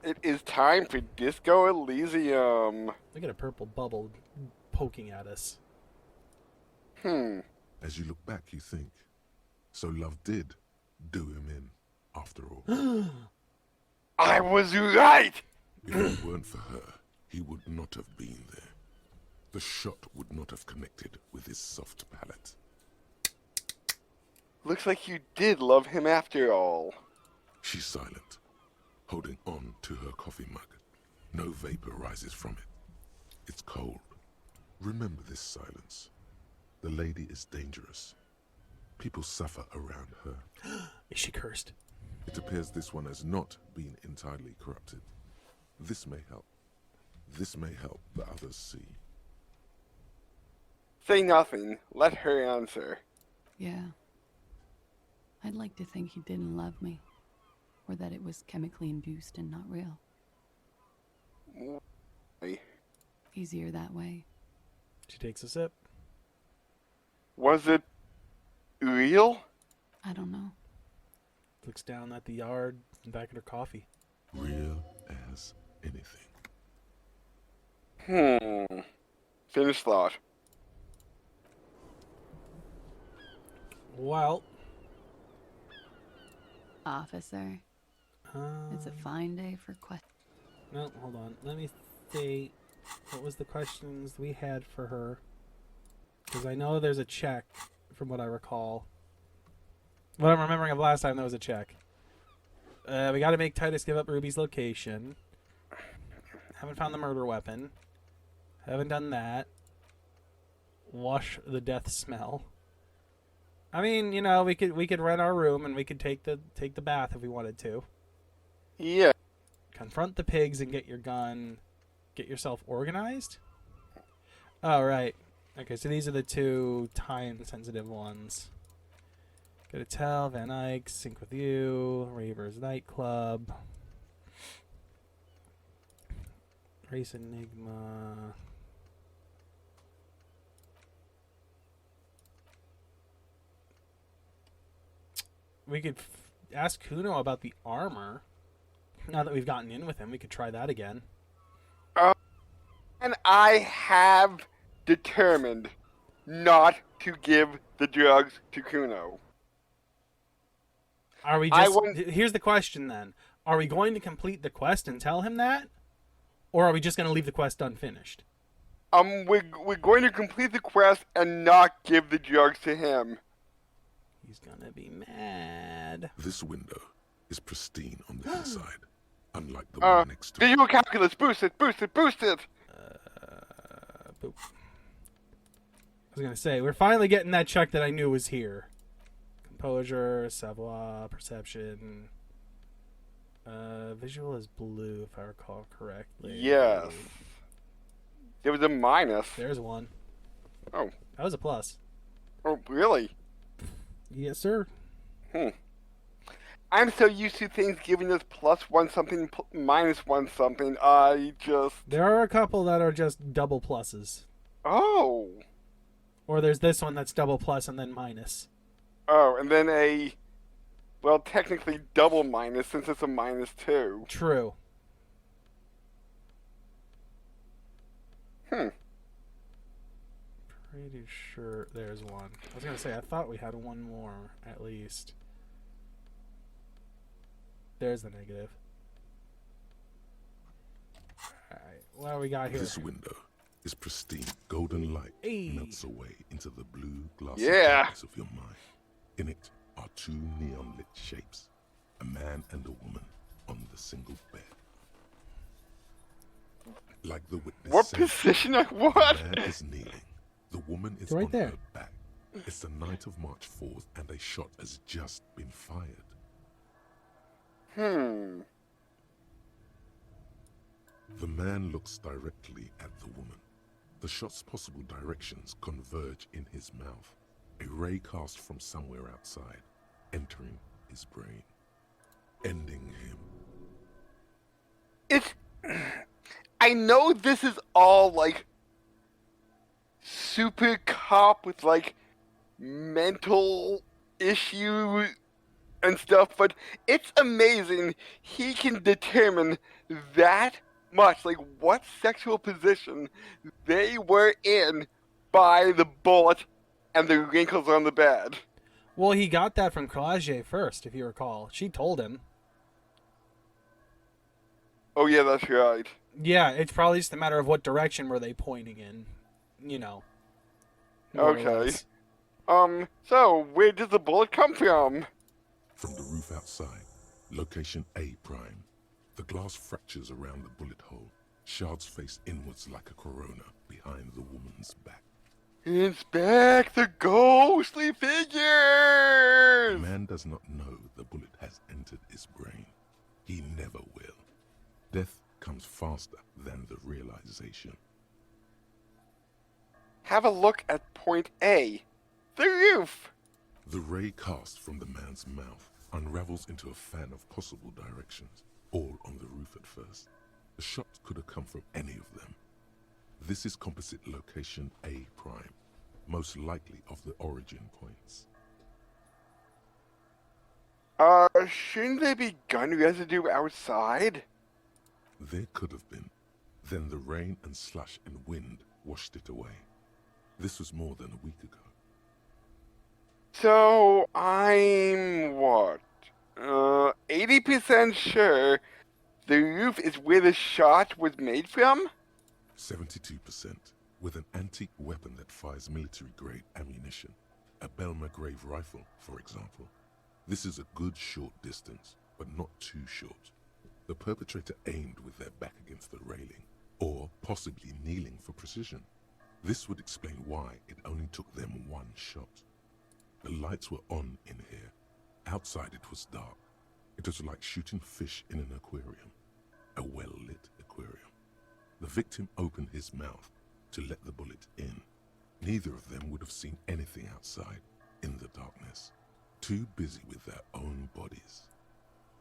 yes, it is time for Disco Elysium. Look at a purple bubble poking at us. Hmm. As you look back, you think, so love did do him in, after all. I was right! If it weren't for her, he would not have been there. The shot would not have connected with his soft palate. Looks like you did love him after all. She's silent, holding on to her coffee mug. No vapor rises from it. It's cold. Remember this silence. The lady is dangerous. People suffer around her. Is she cursed? It appears this one has not been entirely corrupted. This may help. This may help the others see. Say nothing. Let her answer. Yeah. I'd like to think he didn't love me. Or that it was chemically induced and not real. Easier that way. She takes a sip. Was it real? I don't know. Looks down at the yard and back at her coffee. Real as anything. Finish thought. Well. Officer, it's a fine day for questions. No, hold on. Let me see. What was the questions we had for her? Because I know there's a check, from what I recall. What I'm remembering of last time, there was a check. We got to make Titus give up Ruby's location. Haven't found the murder weapon. Haven't done that. Wash the death smell. I mean, you know, we could rent our room and we could take the bath if we wanted to. Yeah. Confront the pigs and get your gun. Get yourself organized? Oh, right. Okay, so these are the two time-sensitive ones. Go to Tell, Van Eyck, Sync with You, Ravers Nightclub, Race Enigma. We could ask Cuno about the armor. Now that we've gotten in with him, we could try that again. And I have determined not to give the drugs to Cuno. Are we just... Here's the question then. Are we going to complete the quest and tell him that? Or are we just going to leave the quest unfinished? We're going to complete the quest and not give the drugs to him. He's gonna be mad. This window is pristine on the inside, unlike the one next to it. Visual calculus, boost it, boost it, boost it! Boop. I was gonna say, we're finally getting that check that I knew was here. Composure, savoir, perception. Visual is blue, if I recall correctly. Yes. There was a minus. There's one. Oh. That was a plus. Oh, really? Yes, sir. I'm so used to things giving us +1 something, -1 something. There are a couple that are just double pluses. Oh. Or there's this one that's double plus and then minus. Oh, and then well, technically double minus since it's a -2. True. Pretty sure there's one. I was gonna say, I thought we had one more, at least. There's the negative. Alright, what do we got here? This window is pristine. Golden light Hey. melts away into the blue glassy Yeah. darkness of your mind. In it are two neon-lit shapes, a man and a woman on the single bed. Like the witness What said, position? What? the man is kneeling. The woman is right on there. her back. It's the night of March 4th, and a shot has just been fired. Hmm. The man looks directly at the woman. The shot's possible directions converge in his mouth. A ray cast from somewhere outside, entering his brain, ending him. It's... I know this is all, like, super cop with, like, mental issue and stuff, but it's amazing he can determine that much, like what sexual position they were in by the bullet and the wrinkles on the bed. Well, he got that from Collagier first, if you recall. She told him. Oh yeah, that's right. Yeah, it's probably just a matter of what direction were they pointing in, more or Okay. less. So where did the bullet come from? From the roof outside, location A prime. The glass fractures around the bullet hole. Shards face inwards like a corona behind the woman's back. Inspect the ghostly figures! Man does not know the bullet has entered his brain. He never will. Death comes faster than the realization. Have a look at point A. The roof! The ray cast from the man's mouth unravels into a fan of possible directions, all on the roof at first. The shot could have come from any of them. This is composite location A prime, most likely of the origin points. Shouldn't there be gun residue outside? There could have been. Then the rain and slush and wind washed it away. This was more than a week ago. So, I'm what? 80% sure the roof is where the shot was made from? 72%, with an antique weapon that fires military-grade ammunition. A Belmagrave rifle, for example. This is a good short distance, but not too short. The perpetrator aimed with their back against the railing, or possibly kneeling for precision. This would explain why it only took them one shot. The lights were on in here. Outside it was dark. It was like shooting fish in an aquarium. A well-lit aquarium. The victim opened his mouth to let the bullet in. Neither of them would have seen anything outside, in the darkness. Too busy with their own bodies.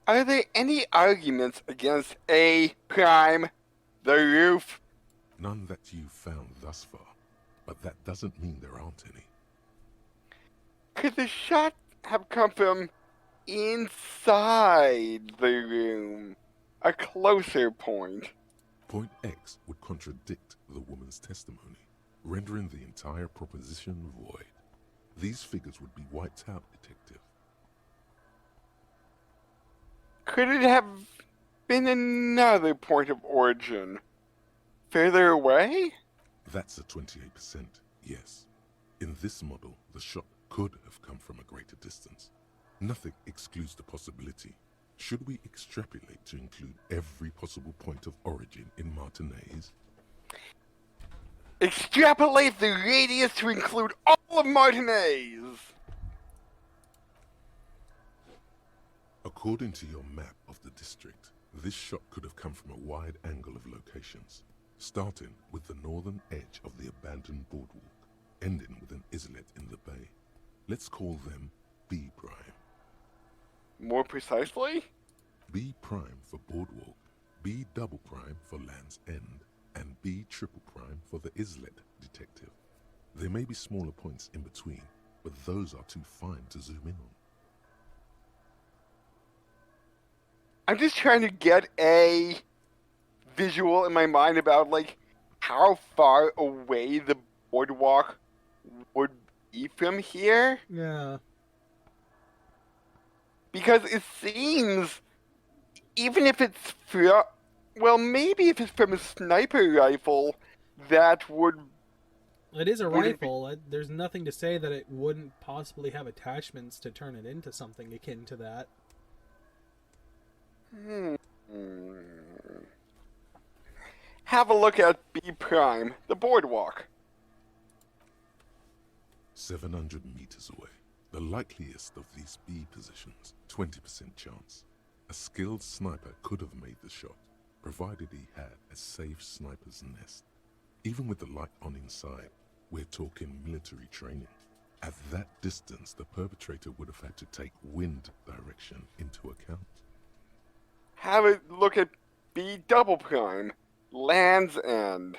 Are there any arguments against A prime, the roof? None that you've found thus far, but that doesn't mean there aren't any. Could the shot have come from inside the room? A closer point. Point X would contradict the woman's testimony, rendering the entire proposition void. These figures would be wiped out, detective. Could it have been another point of origin? Further away? That's a 28%, yes. In this model, the shot could have come from a greater distance. Nothing excludes the possibility. Should we extrapolate to include every possible point of origin in Martinez? Extrapolate the radius to include all of Martinez! According to your map of the district, this shot could have come from a wide angle of locations, starting with the northern edge of the abandoned boardwalk, ending with an islet in the bay. Let's call them B prime. More precisely? B prime for boardwalk, B double prime for Land's End, and B triple prime for the islet, detective. There may be smaller points in between, but those are too fine to zoom in on. I'm just trying to get a visual in my mind about, like, how far away the boardwalk would be from here. Yeah. Because it seems, even if it's from, well, maybe if it's from a sniper rifle, that would... It is a Would it rifle. There's nothing to say that it wouldn't possibly have attachments to turn it into something akin to that. Have a look at B prime, the boardwalk. 700 meters away. The likeliest of these B positions, 20% chance. A skilled sniper could have made the shot, provided he had a safe sniper's nest. Even with the light on inside, we're talking military training. At that distance, the perpetrator would have had to take wind direction into account. Have a look at B double prime, Land's End.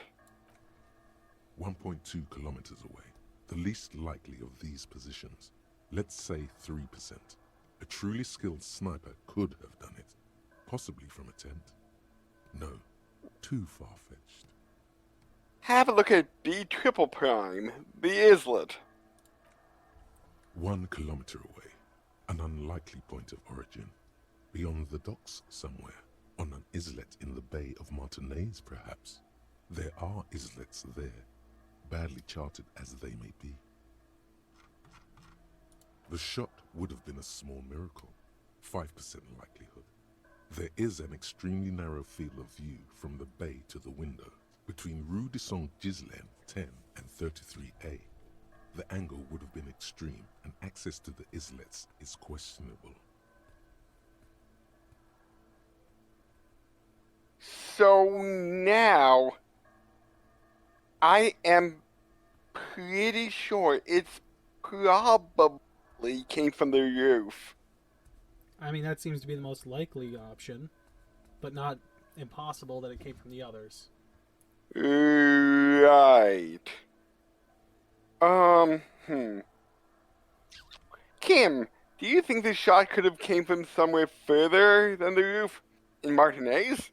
1.2 kilometers away. The least likely of these positions. Let's say 3%. A truly skilled sniper could have done it, possibly from a tent. No, too far-fetched. Have a look at B triple prime, the islet. 1 kilometer away, an unlikely point of origin. Beyond the docks somewhere, on an islet in the Bay of Martinez, perhaps. There are islets there, badly charted as they may be. The shot would have been a small miracle, 5% likelihood. There is an extremely narrow field of view from the bay to the window, between Rue de Saint-Ghislain 10 and 33A. The angle would have been extreme, and access to the islets is questionable. So now, I am pretty sure it's probably came from the roof. I mean, that seems to be the most likely option, but not impossible that it came from the others. Right. Kim, do you think the shot could have came from somewhere further than the roof? In Martinez?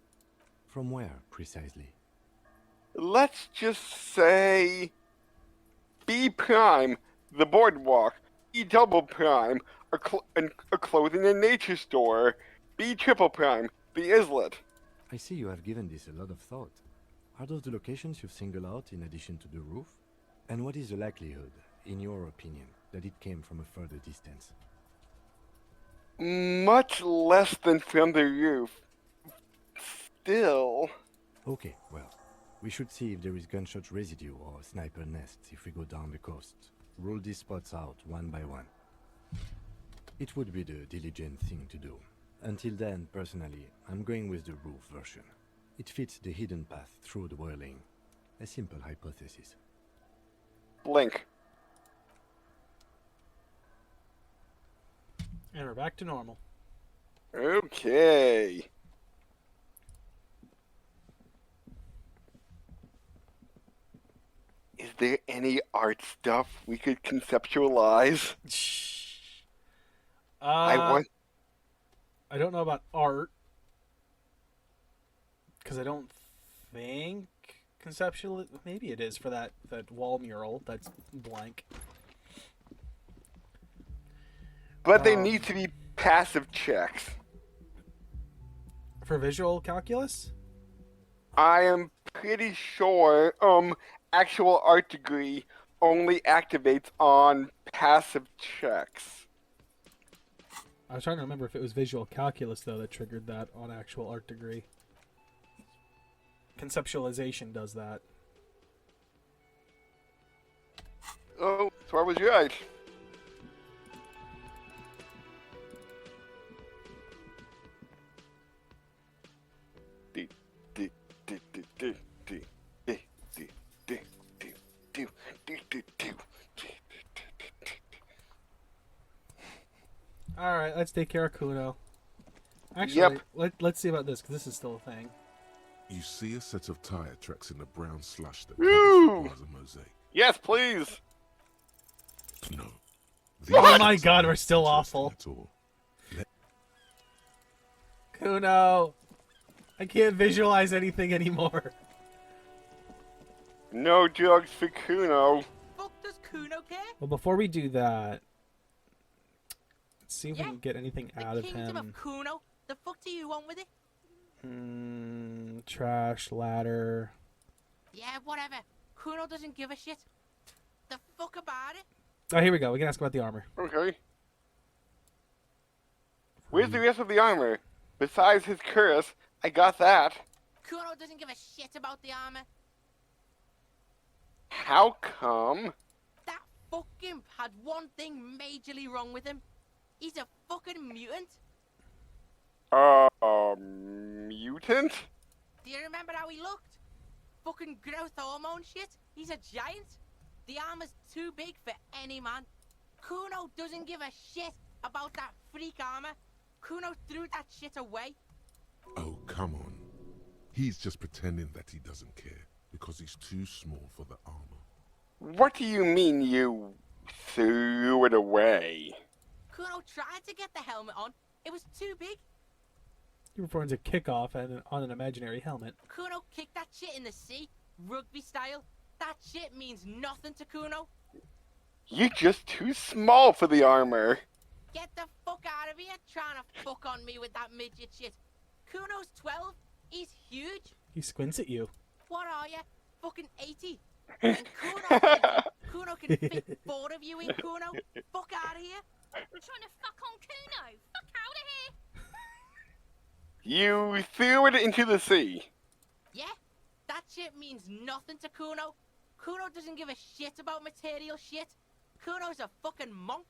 From where, precisely? Let's just say B prime, the boardwalk. B double prime, a clothing and nature store. B triple prime, the islet. I see you have given this a lot of thought. Are those the locations you've singled out in addition to the roof? And what is the likelihood, in your opinion, that it came from a further distance? Much less than from the roof. Still. Okay, well, we should see if there is gunshot residue or sniper nests if we go down the coast. Rule these spots out one by one. It would be the diligent thing to do. Until then, personally, I'm going with the roof version. It fits the hidden path through the whirling. A simple hypothesis. Blink. And we're back to normal. Okay. Is there any art stuff we could conceptualize? I don't know about art, because I don't think conceptual. Maybe it is for that wall mural that's blank. But they need to be passive checks. For visual calculus? I am pretty sure actual art degree only activates on passive checks. I was trying to remember if it was visual calculus, though, that triggered that on actual art degree. Conceptualization does that. Oh, so I was right. Alright, let's take care of Cuno. Actually, Yep. let's see about this, because this is still a thing. You see a set of tire tracks in the brown slush that Woo! covers the plaza mosaic. Yes, please. No. Oh my god, we're still awful. At all. Cuno! I can't visualize anything anymore. No drugs for Cuno. Fuck does Cuno care? Well, before we do that, let's see if we Yeah, can get anything The out of kingdom him. of Cuno. The fuck do you want with it? Trash, ladder. Yeah, whatever. Cuno doesn't give a shit. The fuck about it? Oh, here we go. We can ask about the armor. Okay. Where's the rest of the armor? Besides his curse, I got that. Cuno doesn't give a shit about the armor. How come? That fucking had one thing majorly wrong with him. He's a fucking mutant. Mutant? Do you remember how he looked? Fucking growth hormone shit. He's a giant. The armor's too big for any man. Cuno doesn't give a shit about that freak armor. Cuno threw that shit away. Oh, come on. He's just pretending that he doesn't care because he's too small for the armor. What do you mean you threw it away? Cuno tried to get the helmet on. It was too big. You performs a kickoff on an imaginary helmet. Cuno kicked that shit in the sea, rugby style. That shit means nothing to Cuno. You're just too small for the armor. Get the fuck out of here trying to fuck on me with that midget shit. Cuno's 12. He's huge. He squints at you. What are you? Fucking 80. And Cuno can fit 4 of you in Cuno. Fuck out of here. We're trying to fuck on Cuno. Fuck out of here. You threw it into the sea. Yeah? That shit means nothing to Cuno. Cuno doesn't give a shit about material shit. Cuno's a fucking monk.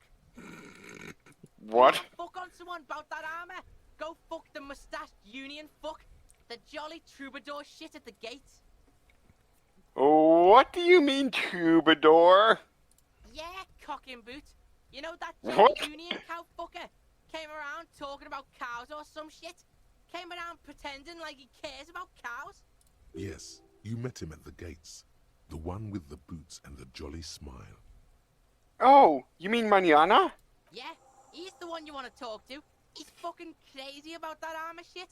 What? You fuck on someone about that armor. Go fuck the mustached union fuck. The jolly troubadour shit at the gates. What do you mean, troubadour? Yeah, cock and boot. You know that What? jolly union cow fucker? Came around talking about cows or some shit? Came around pretending like he cares about cows? Yes, you met him at the gates. The one with the boots and the jolly smile. Oh, you mean Manana? Yeah, he's the one you want to talk to. He's fucking crazy about that armor shit.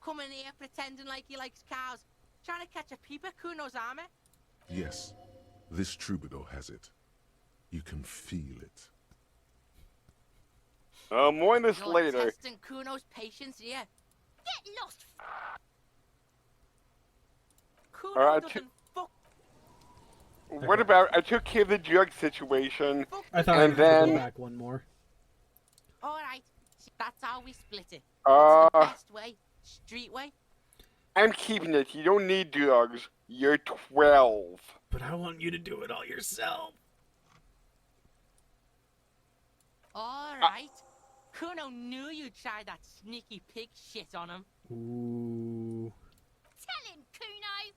Coming here pretending like he likes cows. Trying to catch a peep at Cuno's armor. Yes, this troubadour has it. You can feel it. More on this You're later. testing Cuno's patience here. Get lost. Cuno Alright, doesn't fuck. What about I took care of the drug situation? I thought I And had to then- go back one more. Alright, that's how we split it. It's Uh, the best way. Street way. I'm keeping it. You don't need drugs. You're 12. But I want you to do it all yourself. Alright. Cuno knew you'd try that sneaky pig shit on him. Ooh. Tell him, Cuno.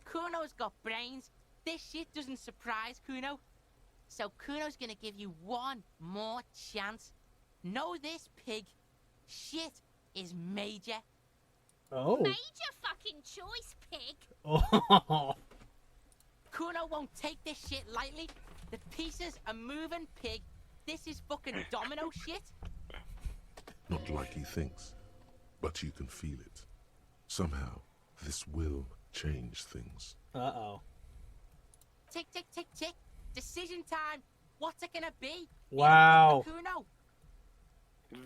Cuno's got brains. This shit doesn't surprise Cuno. So Cuno's gonna give you one more chance. Know this, pig. Shit is major. Oh. Major fucking choice, pig. Oh. Cuno won't take this shit lightly. The pieces are moving, pig. This is fucking domino shit. Not like he thinks, but you can feel it. Somehow, this will change things. Uh-oh. Tick, tick, tick, tick. Decision time. What's it gonna be? Wow. Cuno.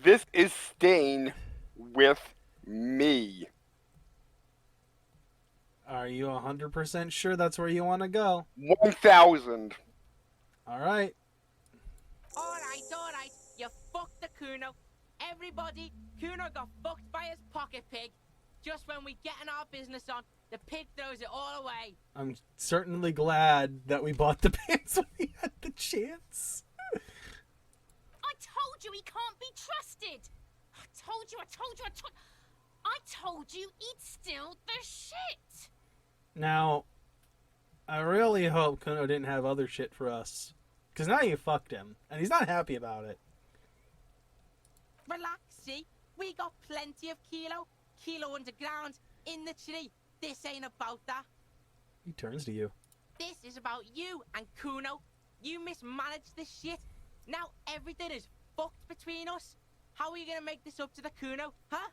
This is staying with me. Are you 100% sure that's where you want to go? 1,000. All right. Alright. You fucked the Cuno. Everybody, Cuno got fucked by his pocket pig. Just when we getting our business on, the pig throws it all away. I'm certainly glad that we bought the pants when we had the chance. I told you he can't be trusted. I told you. I told you he'd steal the shit. Now, I really hope Cuno didn't have other shit for us. Because now you fucked him, and he's not happy about it. Relax, see? We got plenty of Kilo. Kilo underground, in the tree. This ain't about that. He turns to you. This is about you and Cuno. You mismanaged this shit. Now everything is fucked between us. How are you gonna make this up to the Cuno, huh?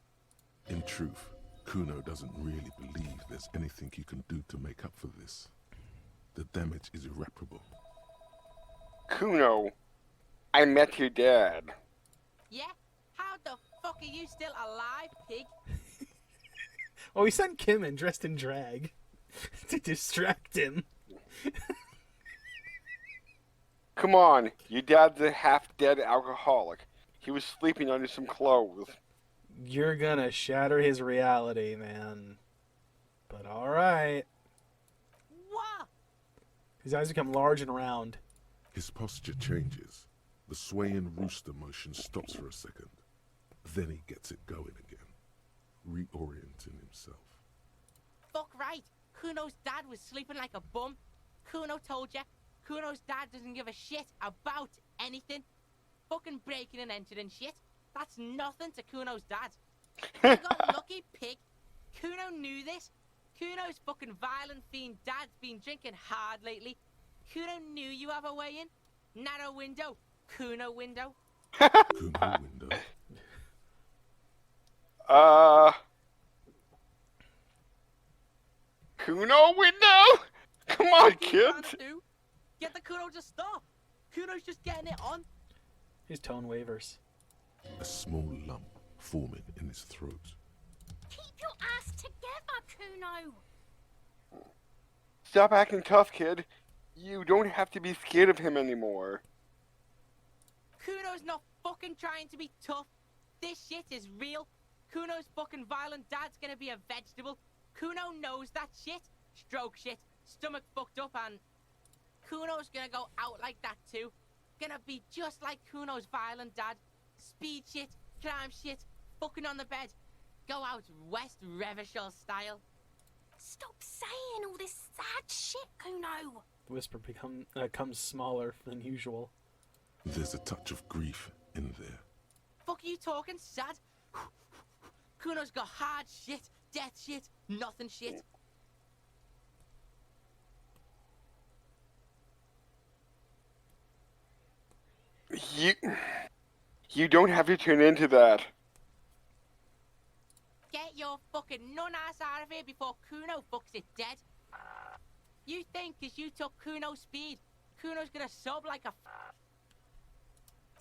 In truth, Cuno doesn't really believe there's anything you can do to make up for this. The damage is irreparable. Cuno, I met your dad. Yeah? How the fuck are you still alive, pig? Oh, we sent Kim in dressed in drag to distract him. Come on, your dad's a half-dead alcoholic. He was sleeping under some clothes. You're gonna shatter his reality, man. But alright. What? His eyes become large and round. His posture changes. The swaying rooster motion stops for a second. Then he gets it going again, reorienting himself. Fuck right. Cuno's dad was sleeping like a bum. Cuno told ya. Cuno's dad doesn't give a shit about anything. Fucking breaking and entering shit. That's nothing to Cuno's dad. You got lucky, pig. Cuno knew this. Cuno's fucking violent fiend dad's been drinking hard lately. Cuno knew you have a way in. Narrow window. Cuno window. Kuno window. Cuno window? Come on, What are you kids. trying to do? Get the Cuno to stop. Cuno's just getting it on. His tone wavers. A small lump forming in his throat. Keep your ass together, Cuno. Stop acting tough, kid. You don't have to be scared of him anymore. Kuno's not fucking trying to be tough. This shit is real. Kuno's fucking violent dad's gonna be a vegetable. Cuno knows that shit. Stroke shit. Stomach fucked up and... Kuno's gonna go out like that too. Gonna be just like Kuno's violent dad. Speed shit, crime shit, fucking on the bed. Go out West Revachol style. Stop saying all this sad shit, Cuno. The whisper becomes smaller than usual. There's a touch of grief in there. Fuck are you talking sad? Kuno's got hard shit, death shit, nothing shit. You don't have to turn into that. Get your fucking nun-ass out of here before Cuno fucks it dead. You think 'cause you took Kuno's speed, Kuno's gonna sub like a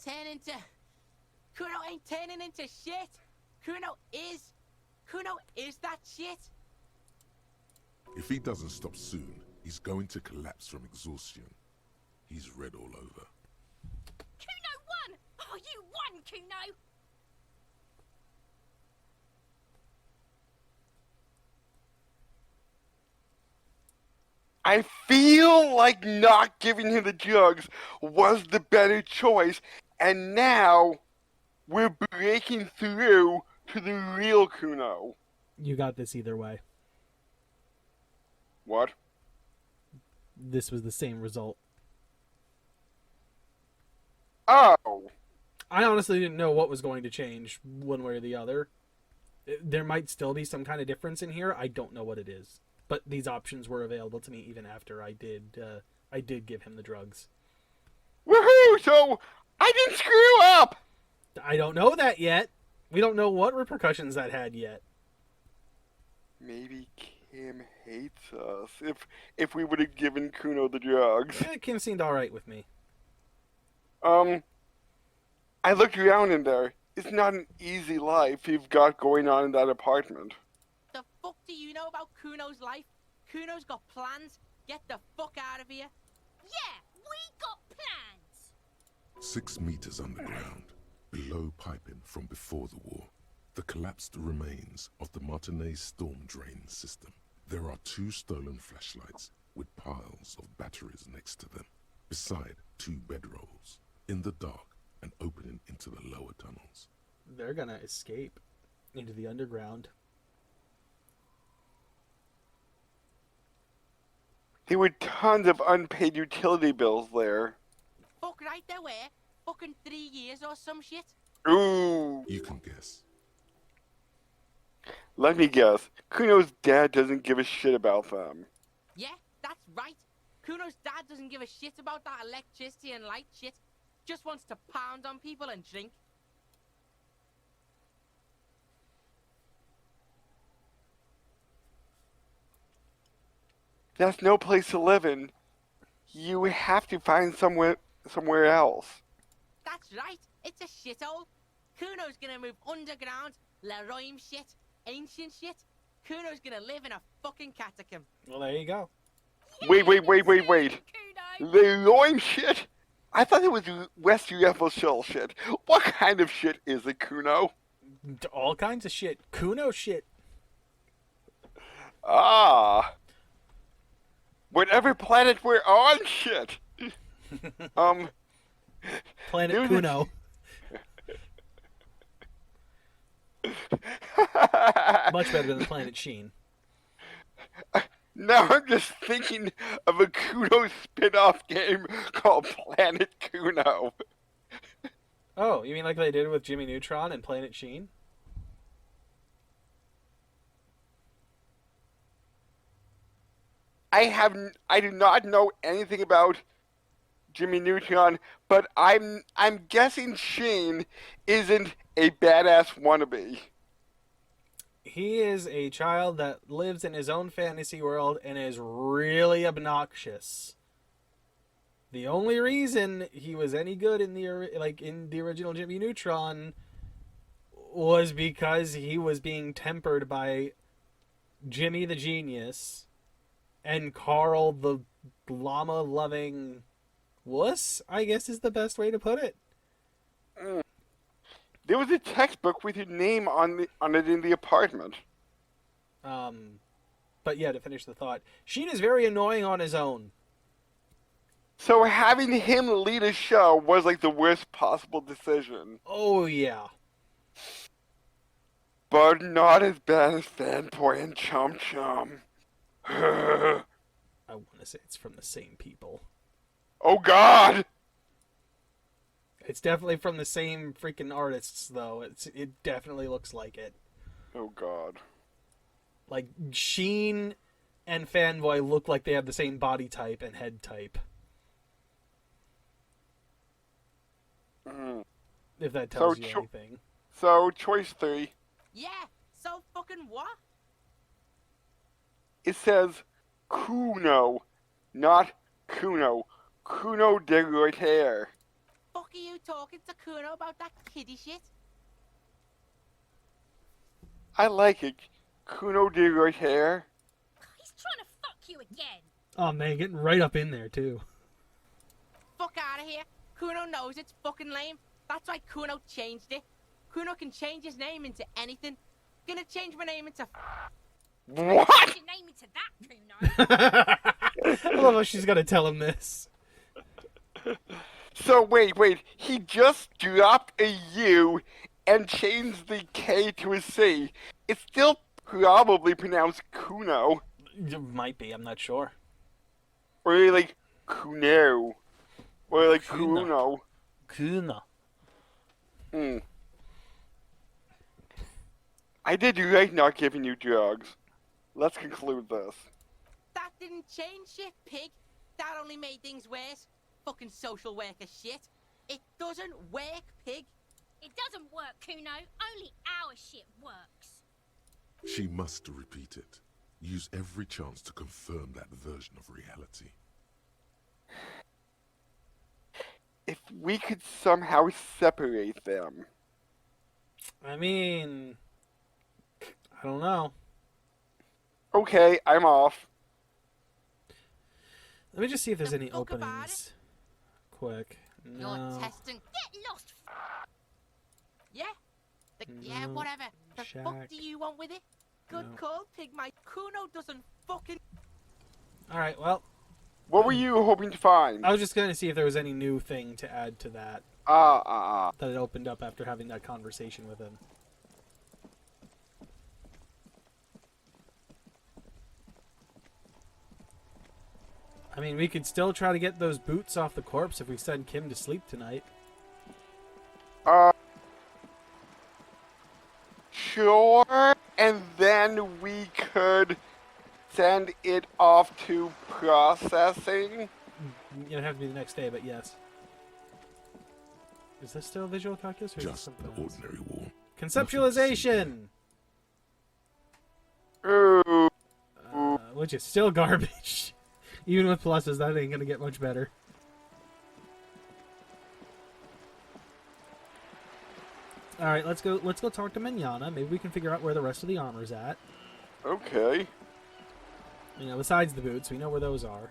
turn into... Cuno ain't turning into shit. Cuno is that shit. If he doesn't stop soon, he's going to collapse from exhaustion. He's red all over. Cuno won! Oh, you won, Cuno! I feel like not giving him the drugs was the better choice, and now we're breaking through to the real Cuno. You got this either way. What? This was the same result. Oh. I honestly didn't know what was going to change one way or the other. There might still be some kind of difference in here. I don't know what it is. But these options were available to me even after I did give him the drugs. Woohoo! So I didn't screw up! I don't know that yet. We don't know what repercussions that had yet. Maybe Kim hates us if we would have given Cuno the drugs. Kim seemed alright with me. I looked around in there. It's not an easy life you've got going on in that apartment. The fuck do you know about Kuno's life? Kuno's got plans. Get the fuck out of here. Yeah, we got plans. 6 meters underground, below piping from before the war, the collapsed remains of the Martinez storm drain system. There are 2 stolen flashlights with piles of batteries next to them, beside 2 bedrolls, in the dark and opening into the lower tunnels. They're gonna escape into the underground. There were tons of unpaid utility bills there. Fuck right there were. Fucking 3 years or some shit. Ooh. You can guess. Let me guess. Kuno's dad doesn't give a shit about them. Yeah, that's right. Kuno's dad doesn't give a shit about that electricity and light shit. Just wants to pound on people and drink. That's no place to live in. You have to find somewhere else. That's right. It's a shithole. Kuno's gonna move underground, Leroy shit, ancient shit. Kuno's gonna live in a fucking catacomb. Well, there you go. Wait. Cuno. Leroy shit? I thought it was West UFO shit. What kind of shit is a Cuno? All kinds of shit. Cuno shit. Ah. Whatever planet we're on, shit. Planet There's Cuno. Much better than Planet Sheen. Now I'm just thinking of a Cuno spin-off game called Planet Cuno. Oh, you mean like they did with Jimmy Neutron and Planet Sheen? I do not know anything about Jimmy Neutron, but I'm guessing Sheen isn't a badass wannabe. He is a child that lives in his own fantasy world and is really obnoxious. The only reason he was any good in the original Jimmy Neutron was because he was being tempered by Jimmy the genius and Carl the llama loving wuss, I guess is the best way to put it. There was a textbook with your name on it in the apartment. But yeah, to finish the thought, Sheen is very annoying on his own. So having him lead a show was like the worst possible decision. Oh yeah. But not as bad as Fanboy and Chum Chum. I want to say it's from the same people. Oh God! It's definitely from the same freaking artists, though. It definitely looks like it. Oh God. Like, Sheen and Fanboy look like they have the same body type and head type. If that tells you anything. So, choice 3. Yeah, so fucking what? It says Cuno, not Cuno. Cuno de Reuter. Fuck are you talking to Cuno about that kiddie shit? I like it. Cuno de Reuter. He's trying to fuck you again. Oh man, getting right up in there too. Fuck out of here. Cuno knows it's fucking lame. That's why Cuno changed it. Cuno can change his name into anything. Gonna change my name into... What? Change your name into that, Cuno. I love how she's gonna tell him this. So wait. He just dropped a U and changed the K to a C. It's still probably pronounced Cuno. It might be, I'm not sure. Or like Cuno. Or like Cuno. Cuno. Kuna. I did right not giving you drugs. Let's conclude this. That didn't change shit, pig. That only made things worse. Fucking social worker shit. It doesn't work, pig. It doesn't work, Cuno. Only our shit works. She must repeat it. Use every chance to confirm that version of reality. If we could somehow separate them. I mean, I don't know. Okay, I'm off. Let me just see if there's The any fuck about openings. Quick. You're No. testing. Get lost. Yeah? Yeah, No. whatever. The fuck Shack. do you want with it? Good No. call, pig. My Cuno doesn't fucking... Alright, well, What were you hoping to find? I was just going to see if there was any new thing to add to that that it opened up after having that conversation with him. I mean, we could still try to get those boots off the corpse if we send Kim to sleep tonight. Sure, and then we could send it off to processing. It'd have to be the next day, but yes. Is this still visual calculus or is this Just something an else? ordinary war. Conceptualization! Ooh. Which is still garbage. Even with pluses, that ain't gonna get much better. Alright, let's go talk to Manana. Maybe we can figure out where the rest of the armor's at. Okay. You know, besides the boots, we know where those are.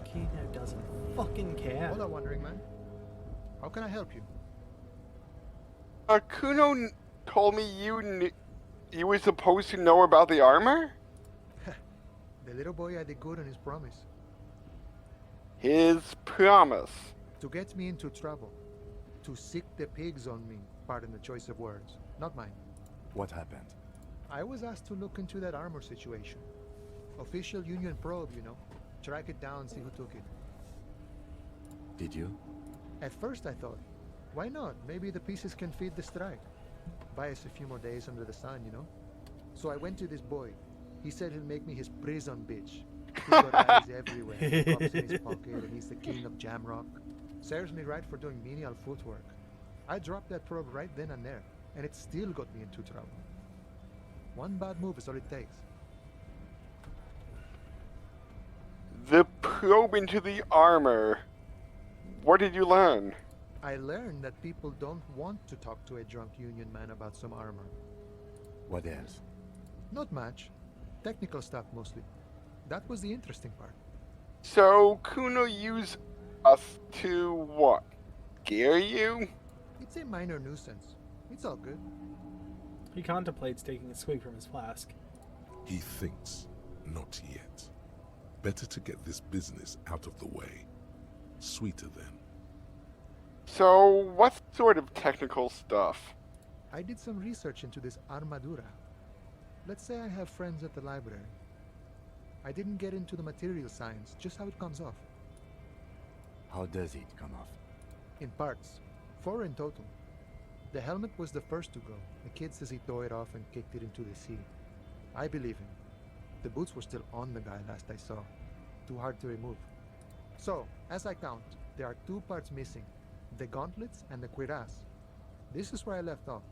Cuno doesn't fucking care. Hola, Wandering Man. How can I help you? Kuno told me you were supposed to know about the armor? The little boy had a good on his promise. His promise. To get me into trouble. To sick the pigs on me. Pardon the choice of words. Not mine. What happened? I was asked to look into that armor situation. Official Union probe, you know. track it down and see who took it. Did you? At first I thought, why not? Maybe the pieces can feed the strike. Buy us a few more days under the sun, you know? So I went to this boy. He said he'll make me his prison bitch. He's got eyes everywhere, cups in his pocket, and he's the king of Jamrock. Serves me right for doing menial footwork. I dropped that probe right then and there, and it still got me into trouble. One bad move is all it takes. The probe into the armor. What did you learn? I learned that people don't want to talk to a drunk Union man about some armor. What else? Not much. Technical stuff mostly. That was the interesting part. So, Cuno used us to what? Scare you? It's a minor nuisance. It's all good. He contemplates taking a swig from his flask. He thinks, not yet. Better to get this business out of the way. Sweeter then. So, what sort of technical stuff? I did some research into this armadura. Let's say I have friends at the library. I didn't get into the material science, just how it comes off. How does it come off? In parts. 4 in total. The helmet was the first to go. The kid says he tore it off and kicked it into the sea. I believe him. The boots were still on the guy last I saw. Too hard to remove. So, as I count, there are 2 parts missing. The gauntlets and the cuirass. This is where I left off.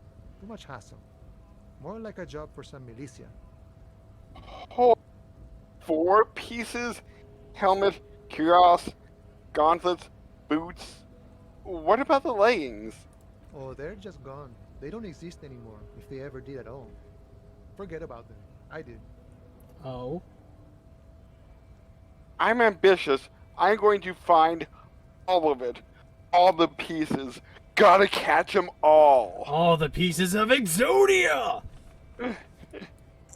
Too much hassle. More like a job for some militia. Oh, 4 pieces? Helmet, cuirass, gauntlets, boots. What about the leggings? Oh, they're just gone. They don't exist anymore, if they ever did at all. Forget about them. I did. Oh. I'm ambitious. I'm going to find all of it. All the pieces. Gotta catch them all. All the pieces of Exodia!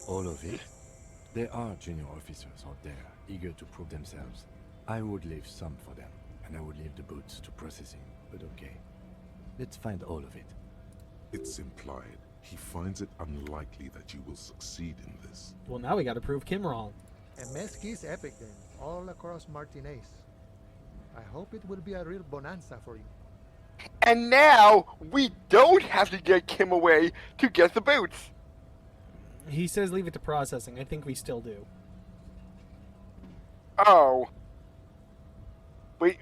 All of it? There are junior officers out there, eager to prove themselves. I would leave some for them, and I would leave the boots to processing, but okay. Let's find all of it. It's implied. He finds it unlikely that you will succeed in this. Well, now we gotta prove Kim wrong. A Mesquite's epic then, all across Martinez. I hope it will be a real bonanza for you. And now, we don't have to get Kim away to get the boots. He says leave it to processing. I think we still do. Oh. Wait,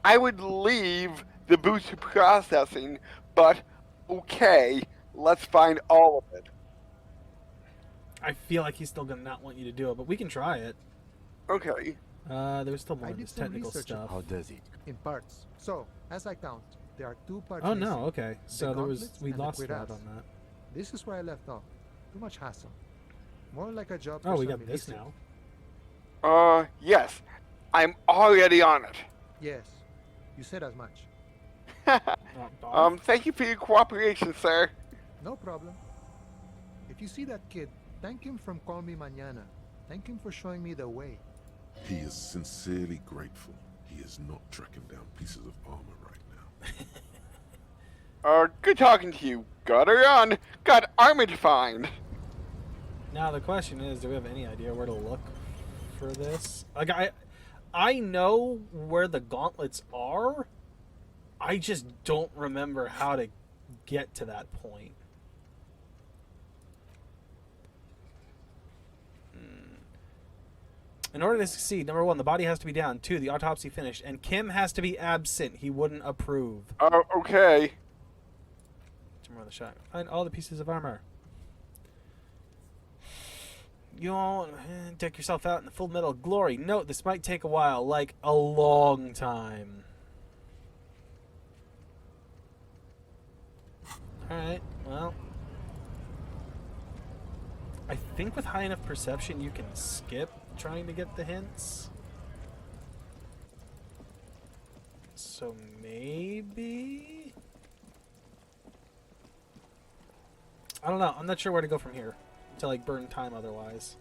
I would leave the boots to processing, but okay, let's find all of it. I feel like he's still gonna not want you to do it, but we can try it. Okay. There's still more I of did this some technical research stuff. How does it? In parts. So, as I count, there are 2 parts Oh missing. no, okay. So there was gauntlets we and the lost that cuirass. on that. This is where I left off. Too much hassle. More like a job for Oh, we some got this militia. now. Yes. I'm already on it. Yes. You said as much. Thank you for your cooperation, sir. No problem. If you see that kid, thank him from Call Me Mañana. Thank him for showing me the way. He is sincerely grateful. He is not tracking down pieces of armor right now. Good talking to you. Gotta run. Got armor to find. Now the question is, do we have any idea where to look for this? Like I know where the gauntlets are. I just don't remember how to get to that point. In order to succeed, number 1, the body has to be down. 2, the autopsy finished. And Kim has to be absent. He wouldn't approve. Okay. Tomorrow the shot. Find all the pieces of armor. You all deck yourself out in the full metal glory. Note, this might take a while, like a long time. Alright, well. I think with high enough perception you can skip trying to get the hints. So maybe? I don't know. I'm not sure where to go from here to like burn time otherwise.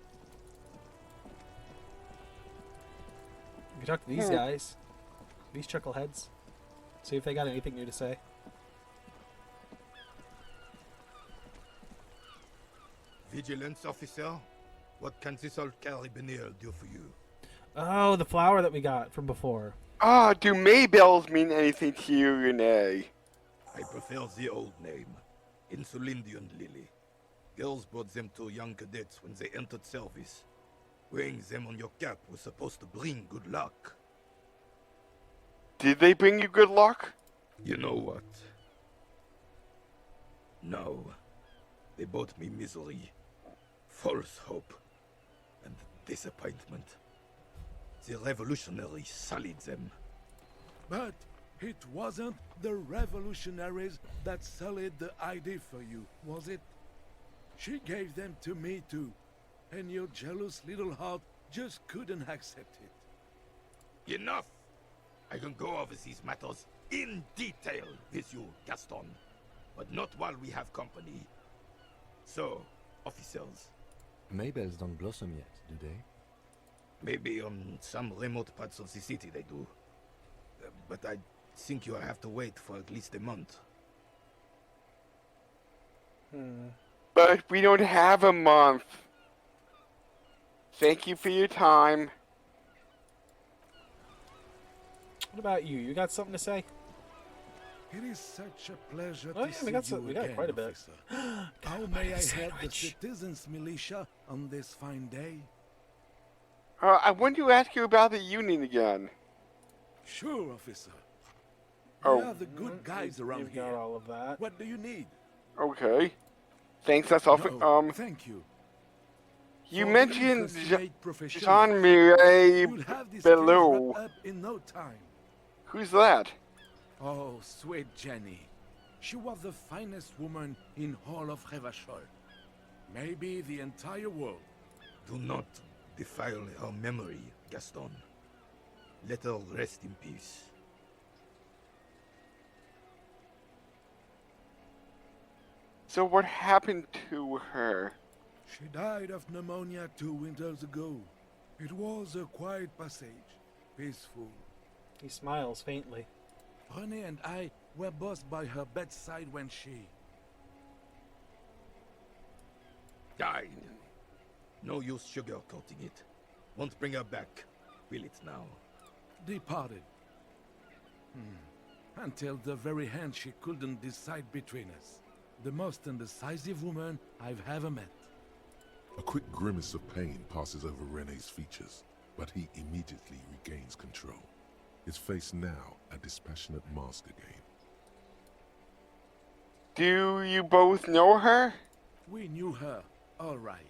We can talk to these guys. These chuckleheads. See if they got anything new to say. Vigilance officer, what can this old carabiner do for you? Oh, the flower that we got from before. Ah, do Maybells mean anything to you, Renee? I prefer the old name, Insulindian Lily. Girls brought them to young cadets when they entered service. Wearing them on your cap was supposed to bring good luck. Did they bring you good luck? You know what? No. They brought me misery, false hope, and disappointment. The revolutionaries sullied them. But it wasn't the revolutionaries that sullied the idea for you, was it? She gave them to me too, and your jealous little heart just couldn't accept it. Enough! I can go over these matters in detail with you, Gaston, but not while we have company. So, officers, Maybells don't blossom yet, do they? maybe on some remote parts of the city they do. But I think you'll have to wait for at least a month. But we don't have a month. Thank you for your time. What about you? You got something to say? It is such a pleasure Oh, to yeah, see we got you we got again, quite a bit. officer. How may I help the citizens' militia on this fine day? I wanted to ask you about the Union again. Sure, officer. Oh. We are the good guys around You've here. got all of that. What do you need? Okay. Thanks, that's all No, thank you. you For mentioned being consummate professionals, Jean-Marie you'll have this case Belleau. wrapped up in no time. Who's that? Oh, sweet Jenny. She was the finest woman in all of Revachol. Maybe the entire world. Do not defile her memory, Gaston. Let her rest in peace. So what happened to her? She died of pneumonia 2 winters ago. It was a quiet passage, peaceful. He smiles faintly. René and I were both by her bedside when she... Died. No use sugarcoating it. Won't bring her back. Will it now? departed. Until the very end she couldn't decide between us. The most indecisive woman I've ever met. A quick grimace of pain passes over René's features, but he immediately regains control. His face now a dispassionate mask again. Do you both know her? We knew her, all right.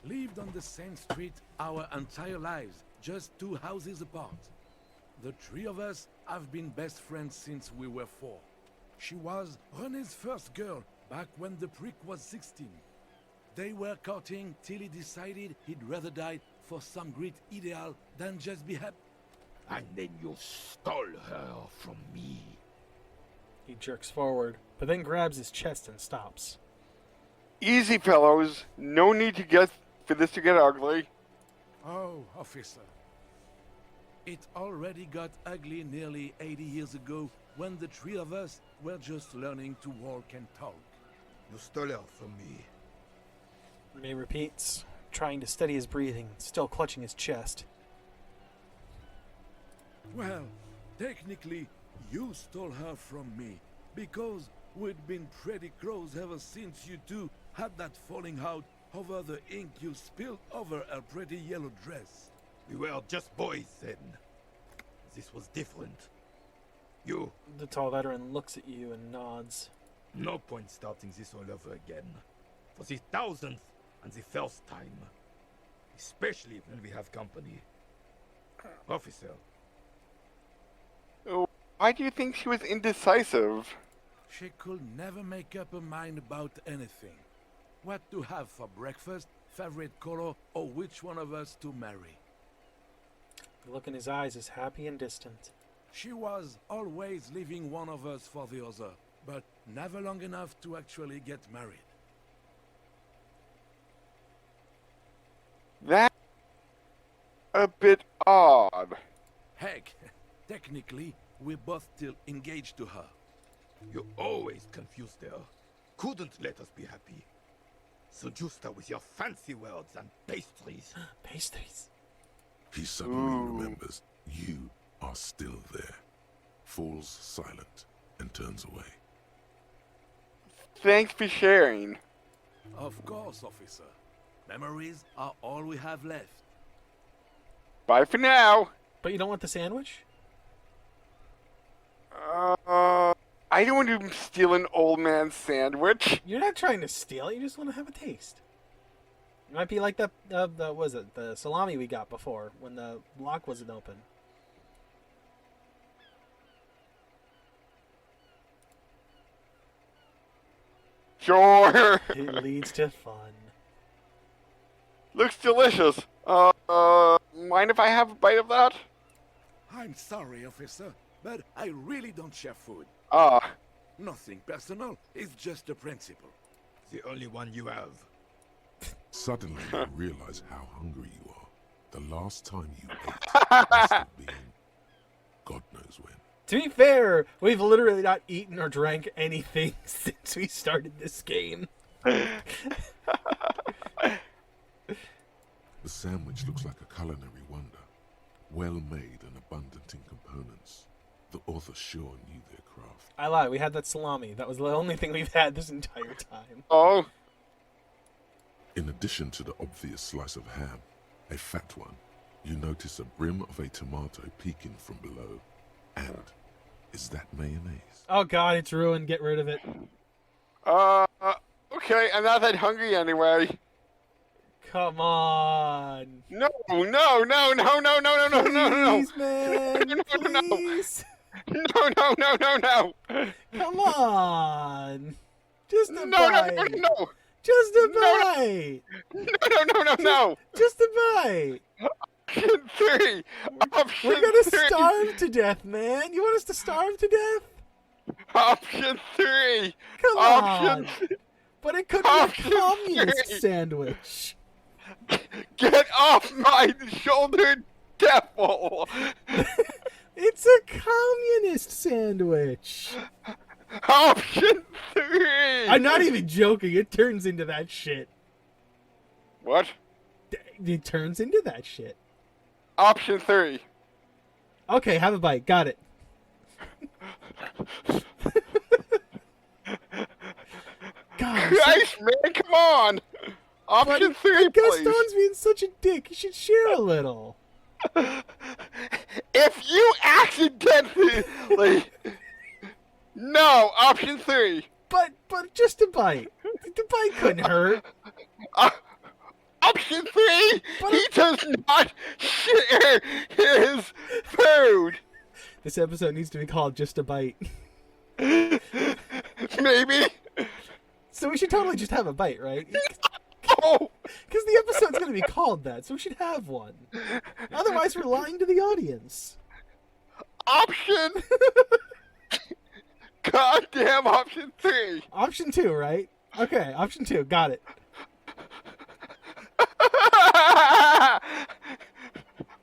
Lived on the same street our entire lives, just 2 houses apart. The 3 of us have been best friends since we were 4. She was René's first girl, back when the prick was 16. They were courting till he decided he'd rather die for some great ideal than just be happy. And then you stole her from me. He jerks forward, but then grabs his chest and stops. Easy, fellows. No need to get for this to get ugly. Oh, officer. It already got ugly nearly 80 years ago when the 3 of us were just learning to walk and talk. You stole her from me. René repeats, trying to steady his breathing, still clutching his chest. Well, technically, you stole her from me, because we'd been pretty close ever since you two had that falling out over the ink you spilled over her pretty yellow dress. We were just boys then. This was different. You, The tall veteran looks at you and nods. no point starting this all over again. For the 1000th and the first time. Especially when we have company. Officer, Why do you think she was indecisive? She could never make up her mind about anything. What to have for breakfast, favorite color, or which one of us to marry. The look in his eyes is happy and distant. She was always leaving one of us for the other, but never long enough to actually get married. That's a bit odd. Heck, technically, we're both still engaged to her. you always confused her. Couldn't let us be happy. Seduced her with your fancy words and pastries. Pastries. He suddenly remembers you are still there, falls silent, and turns away. Thanks for sharing. Of course, officer. Memories are all we have left. Bye for now. But you don't want the sandwich? I don't want to steal an old man's sandwich. You're not trying to steal it. You just want to have a taste. It might be like the salami we got before when the lock wasn't open. Sure. It leads to fun. Looks delicious. Mind if I have a bite of that? I'm sorry, officer, but I really don't share food. Ah. Nothing personal. It's just a principle. The only one you have. Suddenly, you realize how hungry you are. The last time you ate must have been God knows when. To be fair, we've literally not eaten or drank anything since we started this game. The sandwich looks like a culinary wonder. Well made and abundant in components. The author sure knew their craft. I lied, we had that salami. That was the only thing we've had this entire time. Oh. In addition to the obvious slice of ham, a fat one, you notice a brim of a tomato peeking from below. And is that mayonnaise? Oh god, it's ruined. Get rid of it. Okay, I'm not that hungry anyway. Come on. No, no, no, no, no, no, no, no, no, no. Please, man. No, Please. no, no, no, no, no. Come on. Just a No, bite. no, no, no. Just a No, bite. No, no, no, no, no. Just a bite. Option 3. Option We're gonna 3. starve to death, man. You want us to starve to death? Option 3. Come Option on. But it could be a Option communist 3. sandwich. Get off my shoulder, devil. It's a communist sandwich. Option 3. I'm not even joking. It turns into that shit. What? It turns into that shit. Option 3. Okay, have a bite. Got it. God, Christ, man, come on. Option 3, please. Gaston's being such a dick. You should share a little. If you accidentally... No, option 3. But just a bite. The bite couldn't hurt. Option 3, he does not share his food. This episode needs to be called Just a Bite. Maybe. So we should totally just have a bite, right? Oh. Because the episode's going to be called that, so we should have one. Otherwise, we're lying to the audience. Option. Goddamn option 3. Option 2, right? Okay, option 2. Got it.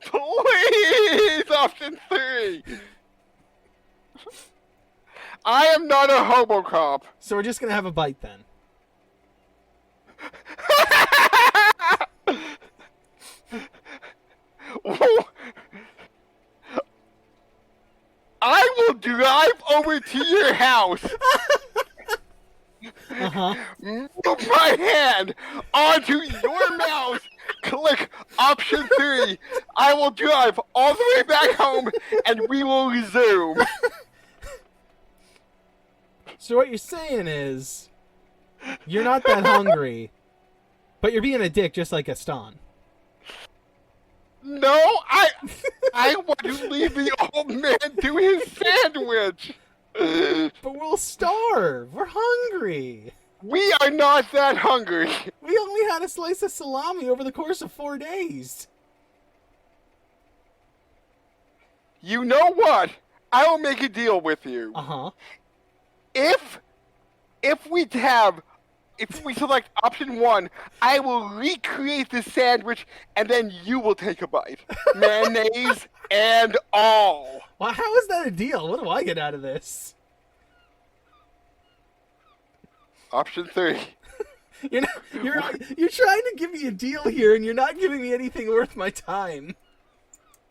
Please, option 3. I am not a Hobocop. So we're just going to have a bite then. I will drive over to your house. Move my hand onto your mouse. Click option 3. I will drive all the way back home, and we will resume. So what you're saying is, you're not that hungry, but you're being a dick just like Gaston. No, I want to leave the old man to his sandwich. But we'll starve. We're hungry. We are not that hungry. We only had a slice of salami over the course of 4 days. You know what? I will make a deal with you. Uh-huh. If we select option 1, I will recreate the sandwich, and then you will take a bite. Mayonnaise and all. Well, how is that a deal? What do I get out of this? Option 3. You're trying to give me a deal here, and you're not giving me anything worth my time.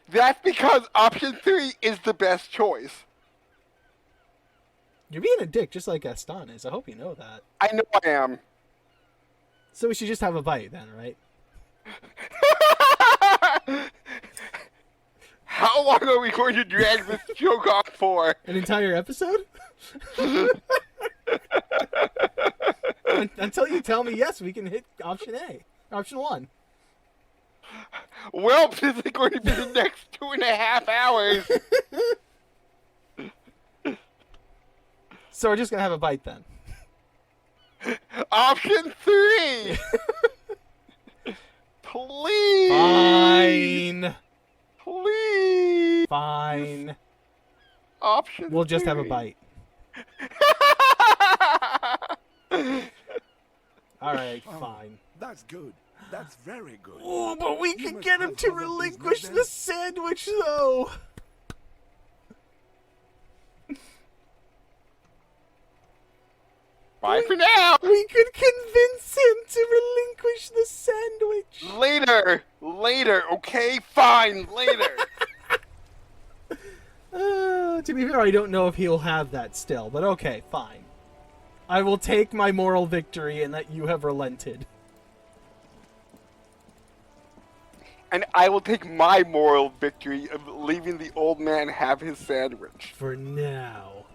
That's because option 3 is the best choice. You're being a dick just like Gaston is. I hope you know that. I know I am. So we should just have a bite then, right? How long are we going to drag this joke on for? An entire episode? Until you tell me yes, we can hit option A. Option 1. Well, this is going to be the next 2.5 hours. So we're just gonna have a bite then. Option 3. Please. Fine. Please. Fine. Option We'll just have a 3. bite. Alright, fine. That's good. That's very good. Oh, but we You can must get him have to other relinquish business the then. sandwich, though. Bye for now. We could convince him to relinquish the sandwich. Later, okay? Fine, later. To be fair, I don't know if he'll have that still, but okay, fine. I will take my moral victory in that you have relented. And I will take my moral victory of leaving the old man have his sandwich. For now.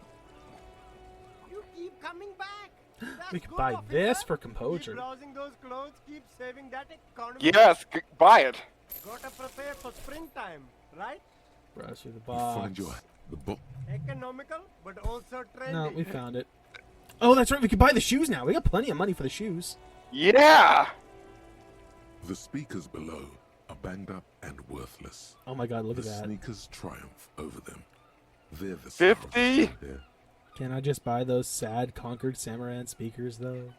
You keep coming back. That's We could good, buy officer. this for composure. Keep browsing those clothes, keep saving that economy. Yes, buy it. Gotta prepare for springtime, right? Browse through the You find box. the book. Economical, but also trendy. No, we found it. Oh, that's right. We can buy the shoes now. We got plenty of money for the shoes. Yeah. The speakers below are banged up and worthless. Oh my god, look The at that. sneakers triumph over them. They're the 50? stars here. Can I just buy those sad conquered Samaran speakers though?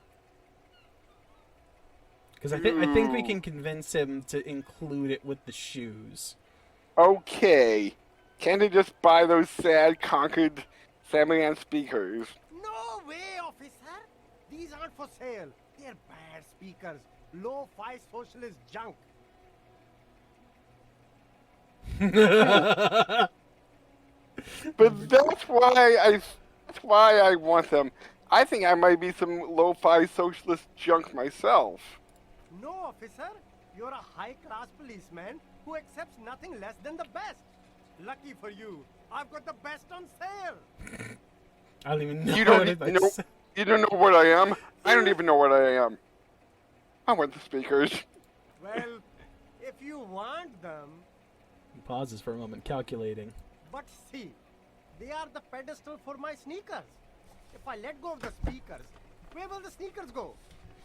Because I think we can convince him to include it with the shoes. Okay. Can't I just buy those sad, conquered Samaran speakers? No way, officer. These aren't for sale. They're bad speakers. Low-fi socialist junk. But that's why I want them. I think I might be some lo-fi socialist junk myself. No, officer. You're a high-class policeman who accepts nothing less than the best. Lucky for you, I've got the best on sale. I don't even know You what don't it know. is. You don't know what I am. I don't even know what I am. I want the speakers. Well, if you want them, He pauses for a moment, calculating. but see, they are the pedestal for my sneakers. If I let go of the speakers, where will the sneakers go?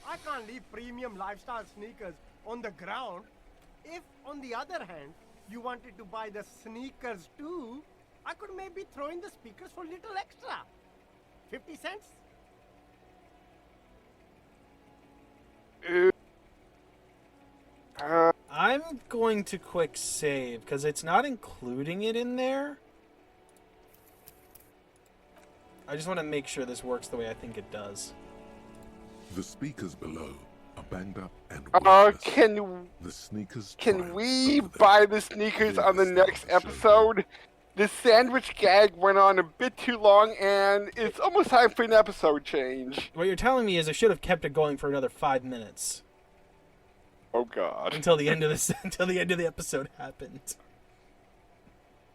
I can't leave premium lifestyle sneakers on the ground. If, on the other hand, you wanted to buy the sneakers too, I could maybe throw in the speakers for little extra. 50 cents? I'm going to quick save because it's not including it in there. I just want to make sure this works the way I think it does. The speakers below are banged up and worthless. The sneakers Can triumph we over them. buy the sneakers on the next episode? The sandwich gag went on a bit too long, and it's almost time for an episode change. What you're telling me is I should have kept it going for another 5 minutes Oh God. until the end of this until the end of the episode happened.